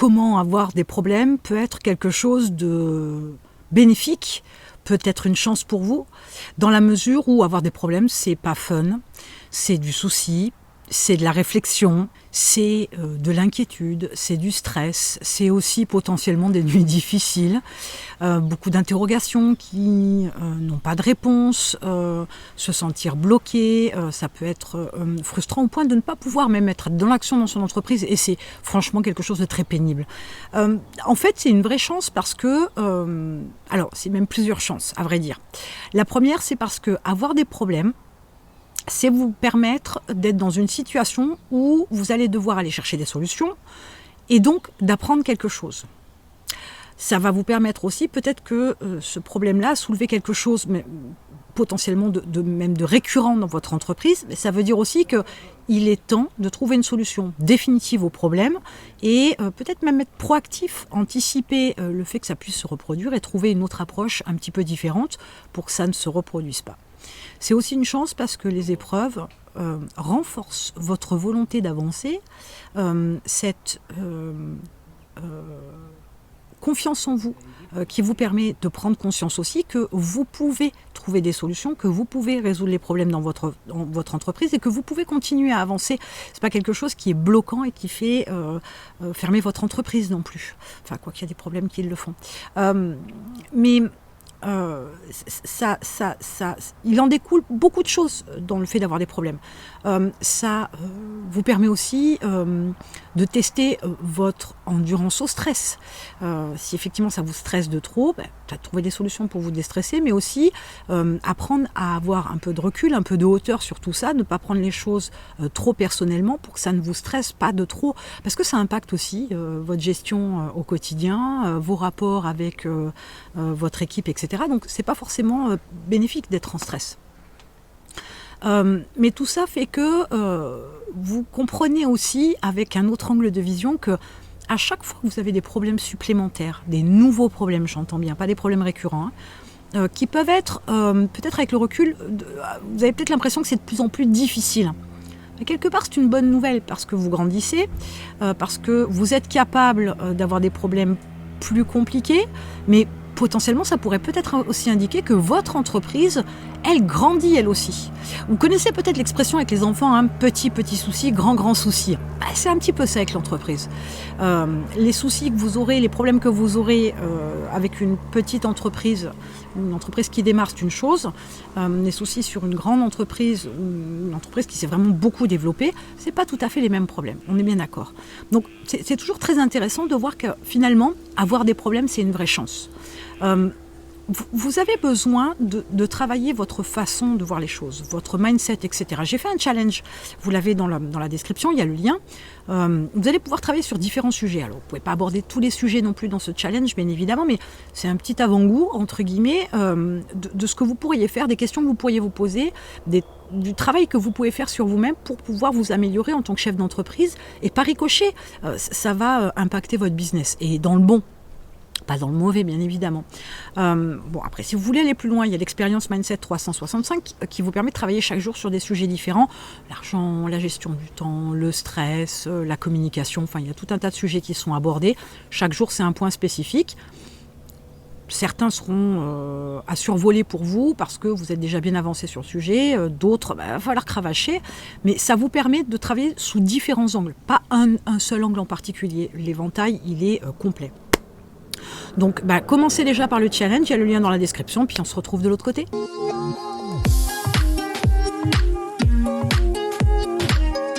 comment avoir des problèmes peut être quelque chose de bénéfique, peut être une chance pour vous, dans la mesure où avoir des problèmes, c'est pas fun, c'est du souci, c'est de la réflexion, c'est de l'inquiétude, c'est du stress, c'est aussi potentiellement des nuits difficiles, beaucoup d'interrogations qui n'ont pas de réponse, se sentir bloqué, ça peut être frustrant au point de ne pas pouvoir même être dans l'action dans son entreprise et c'est franchement quelque chose de très pénible. En fait, c'est une vraie chance parce que, alors c'est même plusieurs chances à vrai dire. La première, c'est parce que avoir des problèmes, c'est vous permettre d'être dans une situation où vous allez devoir aller chercher des solutions et donc d'apprendre quelque chose. Ça va vous permettre aussi peut-être que ce problème-là a soulevé quelque chose, mais potentiellement même de récurrent dans votre entreprise. Mais ça veut dire aussi qu'il est temps de trouver une solution définitive au problème et peut-être même être proactif, anticiper le fait que ça puisse se reproduire et trouver une autre approche un petit peu différente pour que ça ne se reproduise pas. C'est aussi une chance parce que les épreuves renforcent votre volonté d'avancer, cette confiance en vous qui vous permet de prendre conscience aussi que vous pouvez trouver des solutions, que vous pouvez résoudre les problèmes dans votre entreprise et que vous pouvez continuer à avancer. Ce n'est pas quelque chose qui est bloquant et qui fait fermer votre entreprise non plus. Enfin, quoi qu'il y a des problèmes qui le font. Mais il en découle beaucoup de choses dans le fait d'avoir des problèmes. Ça vous permet aussi de tester votre endurance au stress. Si effectivement ça vous stresse de trop, trouver des solutions pour vous déstresser, mais aussi apprendre à avoir un peu de recul, un peu de hauteur sur tout ça, ne pas prendre les choses trop personnellement pour que ça ne vous stresse pas de trop, parce que ça impacte aussi votre gestion au quotidien, vos rapports avec votre équipe, etc. Donc c'est pas forcément bénéfique d'être en stress. Mais tout ça fait que vous comprenez aussi avec un autre angle de vision que à chaque fois que vous avez des problèmes supplémentaires, des nouveaux problèmes, j'entends bien, pas des problèmes récurrents, qui peuvent être, peut-être avec le recul, vous avez peut-être l'impression que c'est de plus en plus difficile. Mais quelque part, c'est une bonne nouvelle parce que vous grandissez, parce que vous êtes capable d'avoir des problèmes plus compliqués, mais potentiellement, ça pourrait peut-être aussi indiquer que votre entreprise, elle grandit elle aussi. Vous connaissez peut-être l'expression avec les enfants, hein, petit souci, grand souci. C'est un petit peu ça avec l'entreprise. Les soucis que vous aurez, les problèmes que vous aurez avec une petite entreprise, une entreprise qui démarre, c'est une chose. Les soucis sur une grande entreprise, une entreprise qui s'est vraiment beaucoup développée, c'est pas tout à fait les mêmes problèmes. On est bien d'accord. Donc, c'est toujours très intéressant de voir que finalement, avoir des problèmes, c'est une vraie chance. Vous avez besoin de travailler votre façon de voir les choses, votre mindset, etc. J'ai fait un challenge, vous l'avez dans la description, il y a le lien. Vous allez pouvoir travailler sur différents sujets. Alors, vous ne pouvez pas aborder tous les sujets non plus dans ce challenge, bien évidemment, mais c'est un petit avant-goût, entre guillemets, de ce que vous pourriez faire, des questions que vous pourriez vous poser, du travail que vous pouvez faire sur vous-même pour pouvoir vous améliorer en tant que chef d'entreprise. Et par ricochet, ça va impacter votre business, et dans le bon. Pas dans le mauvais, bien évidemment. Après, si vous voulez aller plus loin, il y a l'expérience Mindset 365 qui vous permet de travailler chaque jour sur des sujets différents. L'argent, la gestion du temps, le stress, la communication. Enfin, il y a tout un tas de sujets qui sont abordés. Chaque jour, c'est un point spécifique. Certains seront à survoler pour vous parce que vous êtes déjà bien avancé sur le sujet. D'autres, il va falloir cravacher. Mais ça vous permet de travailler sous différents angles. Pas un seul angle en particulier. L'éventail, il est complet. Donc, commencez déjà par le challenge, il y a le lien dans la description, puis on se retrouve de l'autre côté.